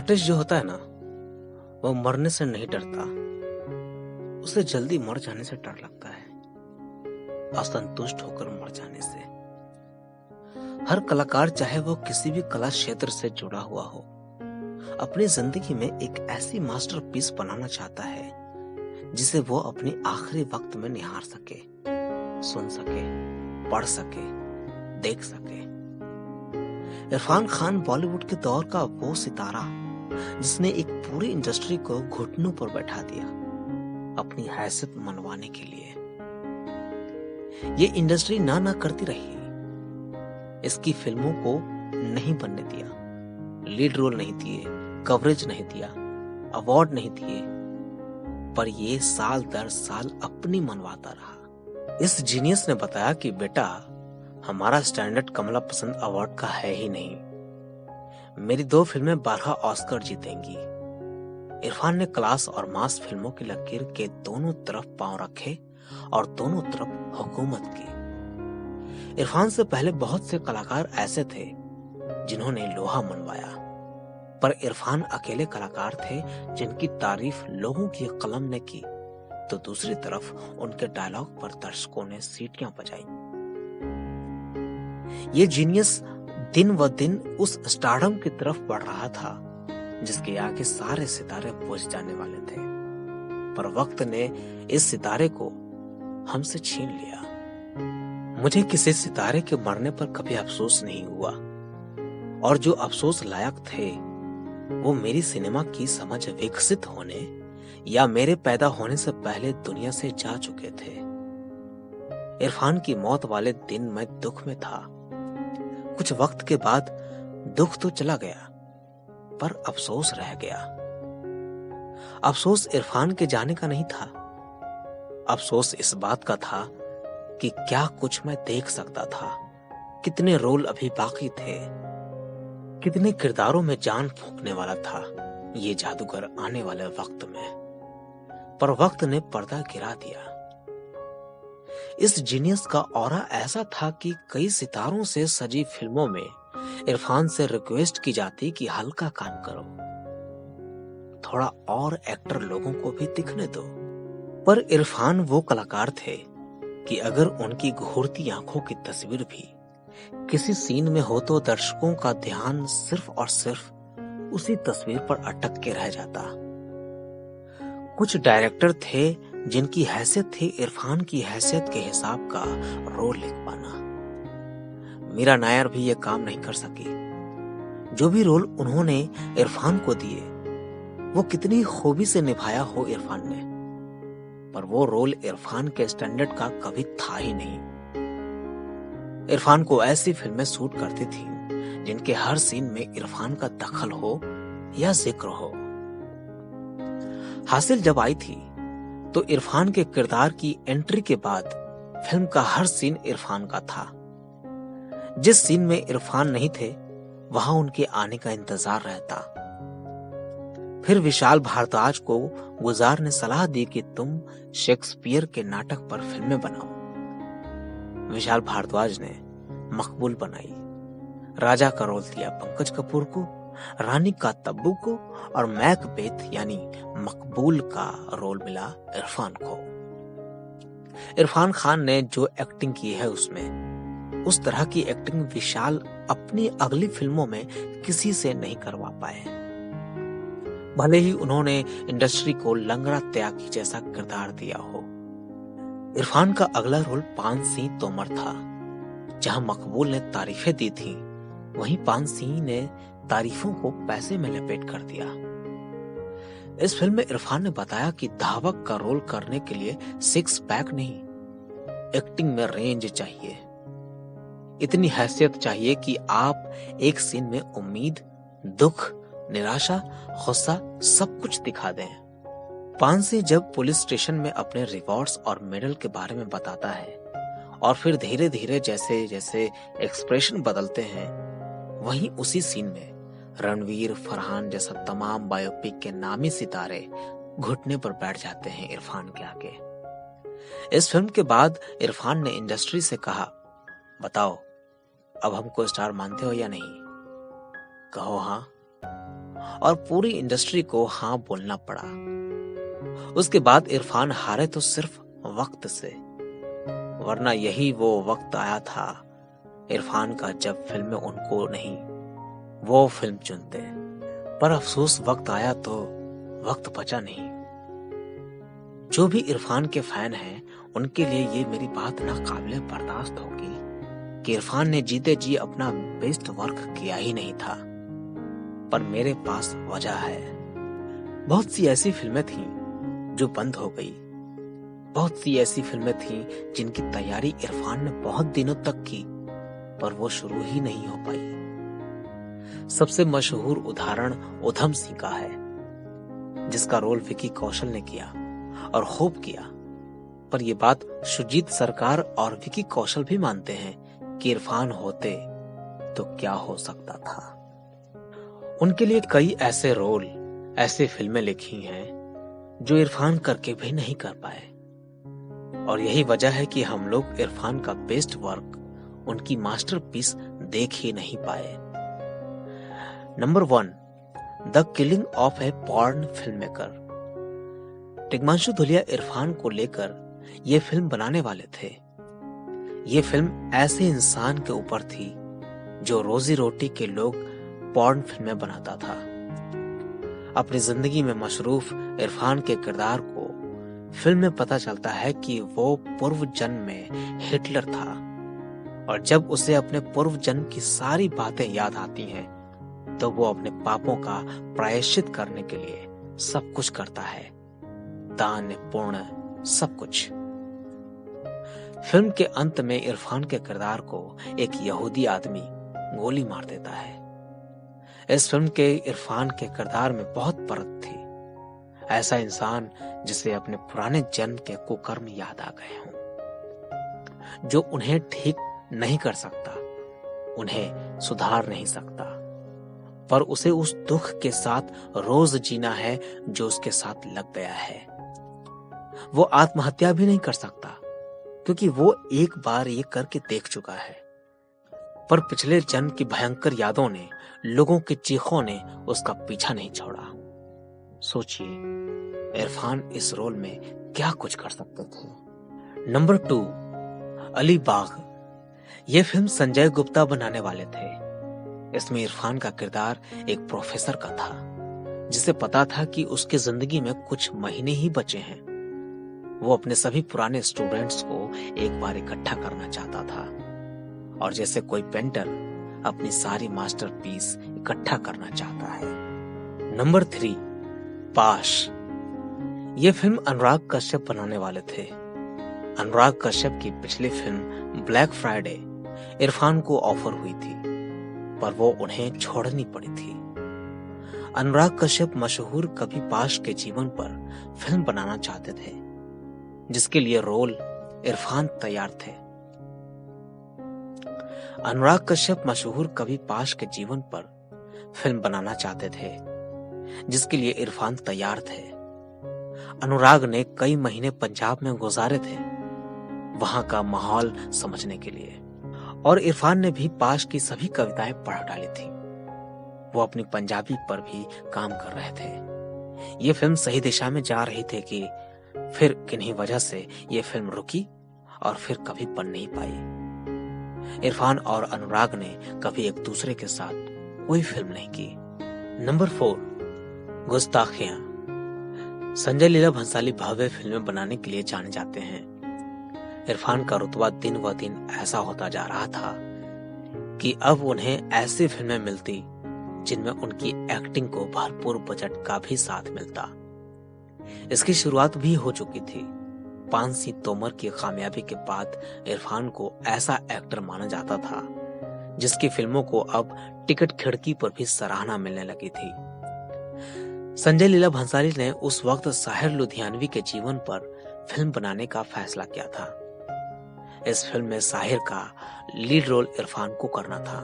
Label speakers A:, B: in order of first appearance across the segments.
A: Artist जो होता है ना, वो मरने से नहीं डरता, उसे जल्दी मर जाने से डर लगता है, असंतुष्ट होकर मर जाने से। हर कलाकार, चाहे वो किसी भी कला क्षेत्र से जुड़ा हुआ हो, अपनी जिंदगी में एक ऐसी मास्टरपीस बनाना चाहता है जिसे वो अपने आखिरी वक्त में निहार सके, सुन सके, पढ़ सके, देख सके। इरफान खान बॉलीवुड के दौर का वो सितारा जिसने एक पूरी इंडस्ट्री को घुटनों पर बैठा दिया अपनी हैसियत मनवाने के लिए। ये इंडस्ट्री ना करती रही, इसकी फिल्मों को नहीं बनने दिया, लीड रोल नहीं दिए, कवरेज नहीं दिया, अवार्ड नहीं दिए, पर ये साल दर साल अपनी मनवाता रहा। इस जीनियस ने बताया कि बेटा, हमारा स्टैंडर्ड कमला पसंद अवार्ड का है ही नहीं। मेरी 2 फिल्में 12 ऑस्कर जीतेंगी। इरफान ने क्लास और मास फिल्मों की लकीर के दोनों तरफ पांव रखे और दोनों तरफ हुकूमत की। इरफान से पहले बहुत से कलाकार ऐसे थे जिन्होंने लोहा मनवाया, पर इरफान अकेले कलाकार थे जिनकी तारीफ लोगों की कलम ने की तो दूसरी तरफ उनके डायलॉग पर दर्शकों ने सीटियां बजाई। ये जीनियस दिन व दिन उस स्टारडम की तरफ बढ़ रहा था जिसके आगे सारे सितारे पहुंच जाने वाले थे, पर वक्त ने इस सितारे को हमसे छीन लिया। मुझे किसी सितारे के मरने पर कभी अफसोस नहीं हुआ, और जो अफसोस लायक थे वो मेरी सिनेमा की समझ विकसित होने या मेरे पैदा होने से पहले दुनिया से जा चुके थे। इरफान की मौत वाले दिन मैं दुख में था। कुछ वक्त के बाद दुख तो चला गया, पर अफसोस रह गया। अफसोस इरफान के जाने का नहीं था, अफसोस इस बात का था कि क्या कुछ मैं देख सकता था, कितने रोल अभी बाकी थे, कितने किरदारों में जान फूंकने वाला था ये जादूगर आने वाले वक्त में, पर वक्त ने पर्दा गिरा दिया। इस जीनियस का ऑरा ऐसा था कि कई सितारों से सजी फिल्मों में इरफान से रिक्वेस्ट की जाती कि हल्का काम करो, थोड़ा और एक्टर लोगों को भी दिखने दो। पर इरफान वो कलाकार थे कि अगर उनकी घूरती आंखों की तस्वीर भी किसी सीन में हो तो दर्शकों का ध्यान सिर्फ और सिर्फ उसी तस्वीर पर अटक के रह जाता। कुछ डायरेक्टर थे जिनकी हैसियत थी इरफान की हैसियत के हिसाब का रोल लिख पाना। मीरा नायर भी ये काम नहीं कर सकी। जो भी रोल उन्होंने इरफान को दिए वो कितनी खूबी से निभाया हो इरफान ने, पर वो रोल इरफान के स्टैंडर्ड का कभी था ही नहीं। इरफान को ऐसी फिल्में सूट करती थीं जिनके हर सीन में इरफान का दखल हो या जिक्र हो। हासिल जब आई थी तो इरफान के किरदार की एंट्री के बाद फिल्म का हर सीन इरफान का था। जिस सीन में इरफान नहीं थे वहां उनके आने का इंतजार रहता। फिर विशाल भारद्वाज को गुलजार ने सलाह दी कि तुम शेक्सपियर के नाटक पर फिल्में बनाओ। विशाल भारद्वाज ने मकबूल बनाई। राजा का रोल दिया पंकज कपूर को, रानी का तब्बू को, और मैकबेथ यानी मकबूल का रोल मिला इरफान को। इरफान खान ने जो एक्टिंग की है उसमें उस तरह की एक्टिंग विशाल अपनी अगली फिल्मों में किसी से नहीं करवा पाए। भले ही उन्होंने इंडस्ट्री को लंगड़ा त्यागी जैसा किरदार दिया हो। इरफान का अगला रोल पान सिंह तोमर था। जहां मकबूल ने तारीफें दी थी, वहीं पान सिंह ने तारीफों को पैसे में लपेट कर दिया। इस फिल्म में इरफान ने बताया कि धावक का रोल करने के लिए 6 पैक नहीं, एक्टिंग में रेंज चाहिए। इतनी हैसियत चाहिए कि आप एक सीन में उम्मीद, दुख, निराशा, गुस्सा सब कुछ दिखा दें। पान सिंह जब पुलिस स्टेशन में अपने रिवॉर्ड्स और मेडल के बारे में बताता है और फिर धीरे धीरे जैसे जैसे एक्सप्रेशन बदलते हैं, वहीं उसी सीन में रणवीर, फरहान जैसा तमाम बायोपिक के नामी सितारे घुटने पर बैठ जाते हैं इरफान के आगे। इस फिल्म के बाद इरफान ने इंडस्ट्री से कहा, बताओ अब हमको स्टार मानते हो या नहीं? कहो हाँ, और पूरी इंडस्ट्री को हाँ बोलना पड़ा। उसके बाद इरफान हारे तो सिर्फ वक्त से, वरना यही वो वक्त आया था इरफान का जब फिल्में उनको नहीं वो फिल्म चुनते। पर अफसोस वक्त आया तो वक्त बचा नहीं। जो भी इरफान के फैन हैं उनके लिए ये मेरी बात नाकाबिले बर्दाश्त होगी कि इरफान ने जीते जी अपना बेस्ट वर्क किया ही नहीं था। पर मेरे पास वजह है। बहुत सी ऐसी फिल्में थीं जो बंद हो गई। बहुत सी ऐसी फिल्में थीं जिनकी तैयारी इरफान ने बहुत दिनों तक की, पर वो शुरू ही नहीं हो पाई। सबसे मशहूर उदाहरण उधम सिंह का है, जिसका रोल विकी कौशल ने किया और खूब किया। पर यह बात सुजीत सरकार और विकी कौशल भी मानते हैं कि इरफान होते तो क्या हो सकता था। उनके लिए कई ऐसे रोल, ऐसी फिल्में लिखी हैं जो इरफान करके भी नहीं कर पाए। और यही वजह है कि हम लोग इरफान का बेस्ट वर्क, उनकी मास्टरपीस देख ही नहीं पाए। Number 1, the killing of a porn film maker. Tigmanshu Dhulia Irfan को लेकर ये फिल्म बनाने वाले थे। ये फिल्म ऐसे इंसान के ऊपर थी जो रोजी रोटी के लोग पॉर्न फिल्में बनाता था। अपनी जिंदगी में मशरूफ इरफान के किरदार को फिल्म में पता चलता है कि वो पूर्व जन्म में हिटलर था, और जब उसे अपने पूर्व जन्म की सारी बातें याद आती हैं तो वो अपने पापों का प्रायश्चित करने के लिए सब कुछ करता है, दान पुण्य सब कुछ। फिल्म के अंत में इरफान के किरदार को एक यहूदी आदमी गोली मार देता है। इस फिल्म के इरफान के किरदार में बहुत परत थी। ऐसा इंसान जिसे अपने पुराने जन्म के कुकर्म याद आ गए हों, जो उन्हें ठीक नहीं कर सकता, उन्हें सुधार नहीं सकता, पर उसे उस दुख के साथ रोज जीना है जो उसके साथ लग गया है। वो आत्महत्या भी नहीं कर सकता क्योंकि वो एक बार ये करके देख चुका है, पर पिछले जन्म की भयंकर यादों ने, लोगों की चीखों ने उसका पीछा नहीं छोड़ा। सोचिए इरफान इस रोल में क्या कुछ कर सकते थे। नंबर 2, अली बाग। यह फिल्म संजय गुप्ता बनाने वाले थे। इसमें इरफान का किरदार एक प्रोफेसर का था जिसे पता था कि उसकी जिंदगी में कुछ महीने ही बचे हैं। वो अपने सभी पुराने स्टूडेंट्स को एक बार इकट्ठा करना चाहता था, और जैसे कोई पेंटर अपनी सारी मास्टरपीस इकट्ठा करना चाहता है। नंबर 3, पाश। ये फिल्म अनुराग कश्यप बनाने वाले थे। अनुराग कश्यप की पिछली फिल्म ब्लैक फ्राइडे इरफान को ऑफर हुई थी, पर वो उन्हें छोड़नी पड़ी थी। अनुराग कश्यप मशहूर कवि पाश के जीवन पर फिल्म बनाना चाहते थे, जिसके लिए रोल इरफान तैयार थे। अनुराग कश्यप मशहूर कवि पाश के जीवन पर फिल्म बनाना चाहते थे, जिसके लिए इरफान तैयार थे। अनुराग ने कई महीने पंजाब में गुजारे थे वहां का माहौल समझने के लिए, और इरफान ने भी पाश की सभी कविताएं पढ़ डाली थी। वो अपनी पंजाबी पर भी काम कर रहे थे। ये फिल्म सही दिशा में जा रही थी कि फिर किन्हीं वजह से ये फिल्म रुकी और फिर कभी बन नहीं पाई। इरफान और अनुराग ने कभी एक दूसरे के साथ कोई फिल्म नहीं की। नंबर 4, गुस्ताखियां। संजय लीला भंसाली भव्य फिल्में बनाने के लिए जाने जाते हैं। इरफान का रुतबा दिन ब दिन ऐसा होता जा रहा था कि अब उन्हें ऐसी फिल्में मिलती जिनमें उनकी एक्टिंग को भरपूर बजट का भी साथ मिलता। इसकी शुरुआत भी हो चुकी थी। पांसी तोमर की कामयाबी के बाद इरफान को ऐसा एक्टर माना जाता था जिसकी फिल्मों को अब टिकट खिड़की पर भी सराहना मिलने लगी थी। संजय लीला भंसाली ने उस वक्त साहिर लुधियानवी के जीवन पर फिल्म बनाने का फैसला किया था। इस फिल्म में साहिर का लीड रोल इरफान को करना था।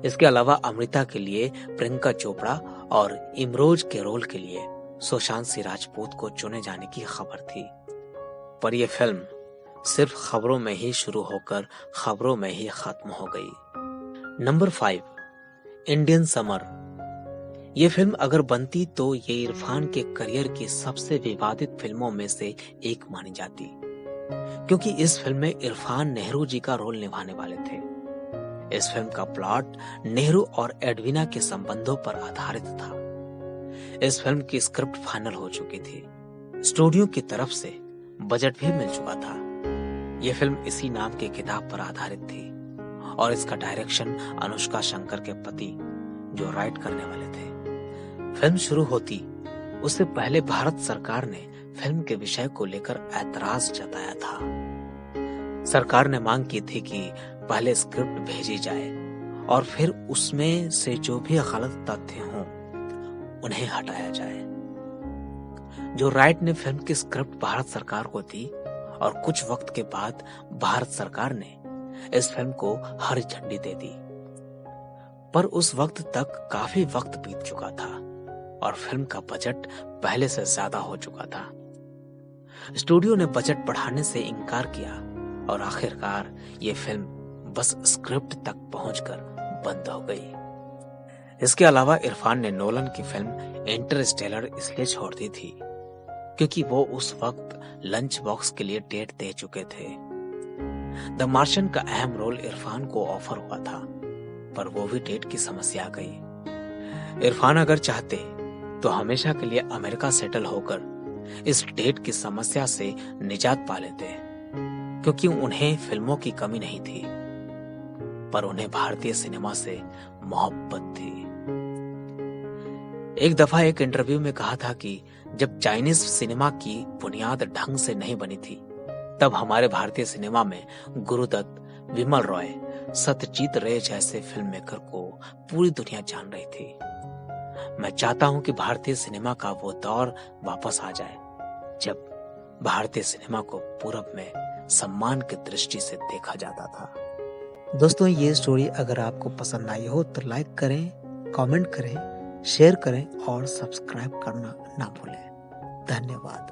A: इसके अलावा अमृता के लिए प्रियंका चोपड़ा और इमरोज के रोल के लिए सुशांत सिंह राजपूत को चुने जाने की खबर थी, पर यह फिल्म सिर्फ खबरों में ही शुरू होकर खबरों में ही खत्म हो गई। Number 5, Indian summer. ये फिल्म अगर बनती तो ये इरफान के करियर की सबसे विवादित फिल्मों में से एक मानी जाती, क्योंकि इस फिल्म में इरफान नेहरू जी का रोल निभाने वाले थे। इस फिल्म का प्लॉट नेहरू और एडवीना के संबंधों पर आधारित था। इस फिल्म की स्क्रिप्ट फाइनल हो चुकी थी, स्टूडियो की तरफ से बजट भी मिल चुका था। यह फिल्म इसी नाम की किताब पर आधारित थी और इसका डायरेक्शन अनुष्का शंकर के पति जो राइट करने वाले थे। फिल्म शुरू होती उससे पहले भारत सरकार ने फिल्म के विषय को लेकर ऐतराज जताया था। सरकार ने मांग की थी कि पहले स्क्रिप्ट भेजी जाए और फिर उसमें से जो भी गलत तथ्य हों उन्हें हटाया जाए। जो राइट ने फिल्म की स्क्रिप्ट भारत सरकार को दी और कुछ वक्त के बाद भारत सरकार ने इस फिल्म को हरी झंडी दे दी। पर उस वक्त तक काफी वक्त बीत चुका था और फिल्म का बजट पहले से ज्यादा हो चुका था। स्टूडियो ने बजट बढ़ाने से इनकार किया और आखिरकार ये फिल्म बस स्क्रिप्ट तक पहुंचकर बंद हो गई। इसके अलावा इरफान ने नोलन की फिल्म इंटरस्टेलर इसलिए छोड़ दी थी क्योंकि वो उस वक्त लंच बॉक्स के लिए डेट दे चुके थे। द मार्शियन का अहम रोल इरफान को ऑफर हुआ था, पर वो भी डेट की समस्या आ गई। इरफान अगर चाहते तो हमेशा के लिए अमेरिका सेटल होकर इस डेट की समस्या से निजात पा लेते, क्योंकि उन्हें फिल्मों की कमी नहीं थी, पर उन्हें भारतीय सिनेमा से मोहब्बत थी। एक दफा एक इंटरव्यू में कहा था कि जब चाइनीज सिनेमा की बुनियाद ढंग से नहीं बनी थी, तब हमारे भारतीय सिनेमा में गुरुदत्त, विमल रॉय, सत्यजीत रे जैसे फिल्म मेकर को पूरी दुनिया जान रही थी। मैं चाहता हूं कि भारतीय सिनेमा का वो दौर वापस आ जाए जब भारतीय सिनेमा को पूरब में सम्मान की दृष्टि से देखा जाता था।
B: दोस्तों, ये स्टोरी अगर आपको पसंद आई हो तो लाइक करें, कमेंट करें, शेयर करें और सब्सक्राइब करना ना भूलें। धन्यवाद।